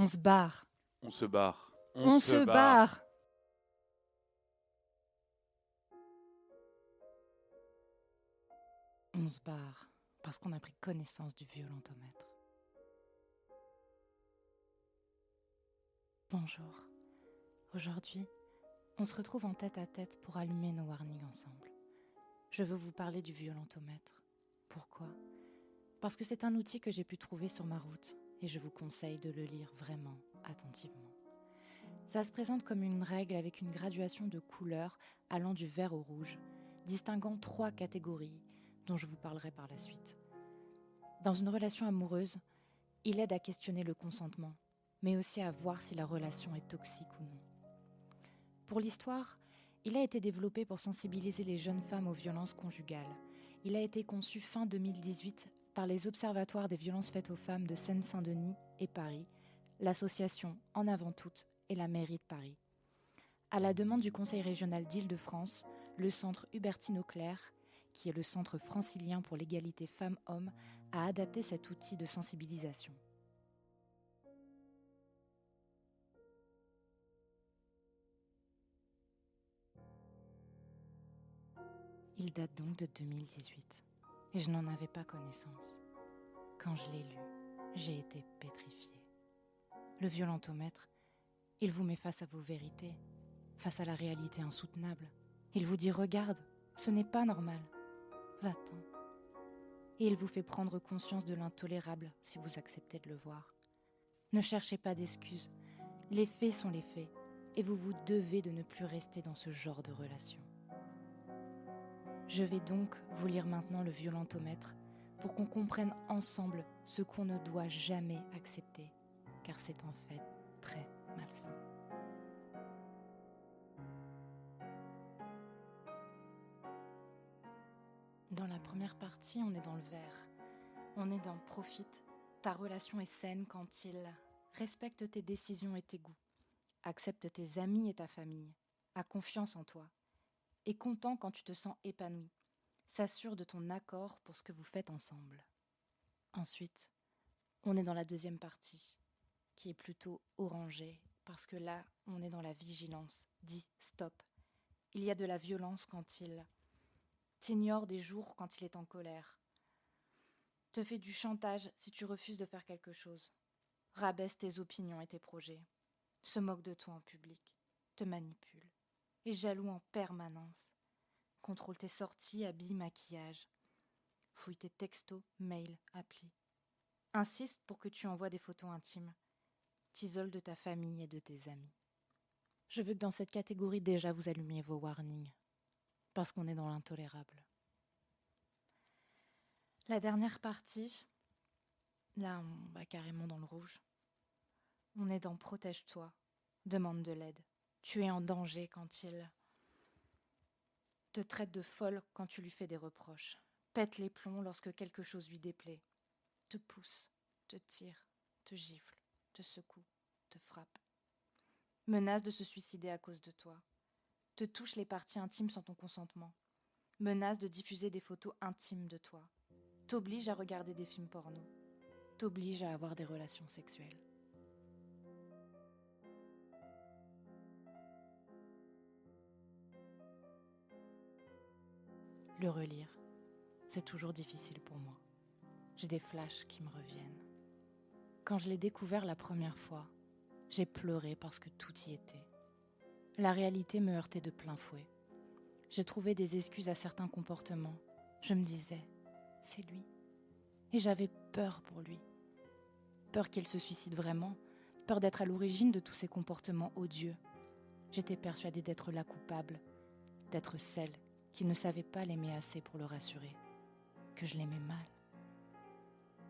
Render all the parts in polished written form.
On se barre. On se barre. On se barre. On se barre parce qu'on a pris connaissance du violentomètre. Bonjour. Aujourd'hui, on se retrouve en tête à tête pour allumer nos warnings ensemble. Je veux vous parler du violentomètre. Pourquoi ? Parce que c'est un outil que j'ai pu trouver sur ma route et je vous conseille de le lire vraiment attentivement. Ça se présente comme une règle avec une graduation de couleurs allant du vert au rouge, distinguant 3 catégories dont je vous parlerai par la suite. Dans une relation amoureuse, il aide à questionner le consentement, mais aussi à voir si la relation est toxique ou non. Pour l'histoire, il a été développé pour sensibiliser les jeunes femmes aux violences conjugales. Il a été conçu fin 2018 par les Observatoires des violences faites aux femmes de Seine-Saint-Denis et Paris, l'association En Avant Toutes et la mairie de Paris. À la demande du Conseil régional d'Île-de-France, le centre Hubertine Auclair, qui est le centre francilien pour l'égalité femmes-hommes, a adapté cet outil de sensibilisation. Il date donc de 2018, et je n'en avais pas connaissance. Quand je l'ai lu, j'ai été pétrifiée. Le violentomètre, il vous met face à vos vérités, face à la réalité insoutenable. Il vous dit « Regarde, ce n'est pas normal, va-t'en ». Et il vous fait prendre conscience de l'intolérable si vous acceptez de le voir. Ne cherchez pas d'excuses, les faits sont les faits, et vous vous devez de ne plus rester dans ce genre de relation. Je vais donc vous lire maintenant le violentomètre pour qu'on comprenne ensemble ce qu'on ne doit jamais accepter, car c'est en fait très malsain. Dans la première partie, on est dans le vert. On est dans profite. Ta relation est saine quand il respecte tes décisions et tes goûts, accepte tes amis et ta famille, a confiance en toi, est content quand tu te sens épanoui, s'assure de ton accord pour ce que vous faites ensemble. Ensuite, on est dans la deuxième partie, qui est plutôt orangée, parce que là, on est dans la vigilance, dit stop. Il y a de la violence quand il t'ignore des jours quand il est en colère, te fait du chantage si tu refuses de faire quelque chose, rabaisse tes opinions et tes projets, se moque de toi en public, te manipule, est jaloux en permanence, contrôle tes sorties, habits, maquillage, fouille tes textos, mails, applis, insiste pour que tu envoies des photos intimes, t'isole de ta famille et de tes amis. Je veux que dans cette catégorie déjà vous allumiez vos warnings, parce qu'on est dans l'intolérable. La dernière partie, là on va carrément dans le rouge. On est dans protège-toi, demande de l'aide. Tu es en danger quand il te traite de folle quand tu lui fais des reproches, pète les plombs lorsque quelque chose lui déplaît, te pousse, te tire, te gifle, te secoue, te frappe, menace de se suicider à cause de toi, te touche les parties intimes sans ton consentement, menace de diffuser des photos intimes de toi, t'oblige à regarder des films porno, t'oblige à avoir des relations sexuelles. Le relire, c'est toujours difficile pour moi. J'ai des flashs qui me reviennent. Quand je l'ai découvert la première fois, j'ai pleuré parce que tout y était. La réalité me heurtait de plein fouet. J'ai trouvé des excuses à certains comportements. Je me disais, c'est lui. Et j'avais peur pour lui. Peur qu'il se suicide vraiment, peur d'être à l'origine de tous ces comportements odieux. J'étais persuadée d'être la coupable, d'être celle qui ne savait pas l'aimer assez pour le rassurer, que je l'aimais mal.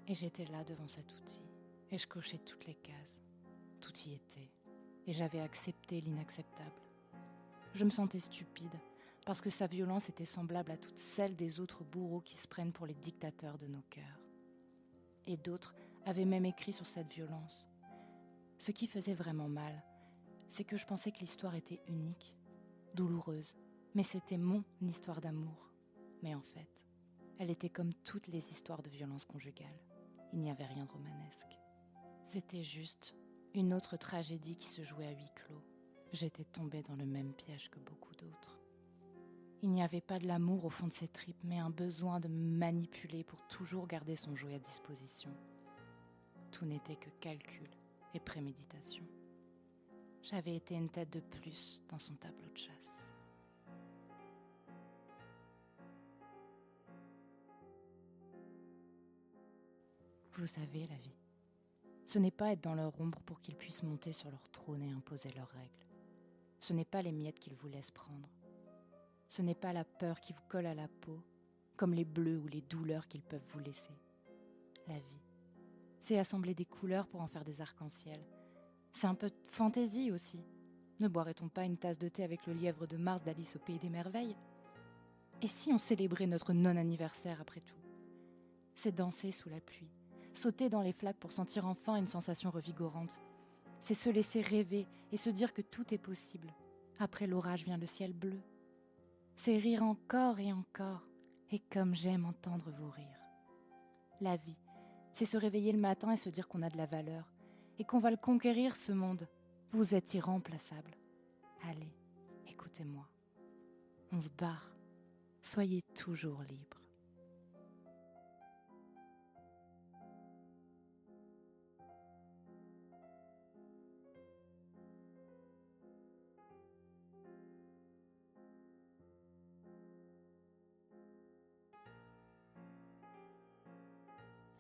Et j'étais là devant cet outil, et je cochais toutes les cases. Tout y était, et j'avais accepté l'inacceptable. Je me sentais stupide, parce que sa violence était semblable à toute celle des autres bourreaux qui se prennent pour les dictateurs de nos cœurs. Et d'autres avaient même écrit sur cette violence. Ce qui faisait vraiment mal, c'est que je pensais que l'histoire était unique, douloureuse, mais c'était mon histoire d'amour. Mais en fait, elle était comme toutes les histoires de violence conjugale. Il n'y avait rien de romanesque. C'était juste Une autre tragédie qui se jouait à huis clos. J'étais tombée dans le même piège que beaucoup d'autres. Il n'y avait pas de l'amour au fond de ses tripes, mais un besoin de me manipuler pour toujours garder son jouet à disposition. Tout n'était que calcul et préméditation. J'avais été une tête de plus dans son tableau de chasse. Vous savez, la vie, ce n'est pas être dans leur ombre pour qu'ils puissent monter sur leur trône et imposer leurs règles. Ce n'est pas les miettes qu'ils vous laissent prendre. Ce n'est pas la peur qui vous colle à la peau, comme les bleus ou les douleurs qu'ils peuvent vous laisser. La vie, c'est assembler des couleurs pour en faire des arcs-en-ciel. C'est un peu de fantaisie aussi. Ne boirait-on pas une tasse de thé avec le lièvre de Mars d'Alice au Pays des Merveilles ? Et si on célébrait notre non-anniversaire après tout ? C'est danser sous la pluie, sauter dans les flaques pour sentir enfin une sensation revigorante. C'est se laisser rêver et se dire que tout est possible. Après l'orage vient le ciel bleu. C'est rire encore et comme j'aime entendre vos rires. La vie, c'est se réveiller le matin et se dire qu'on a de la valeur et qu'on va le conquérir, ce monde. Vous êtes irremplaçable. Allez, écoutez-moi. On se barre. Soyez toujours libre.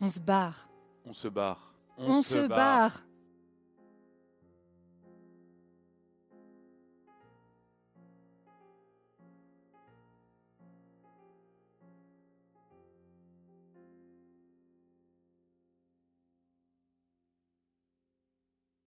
On se barre. On se barre. On se barre.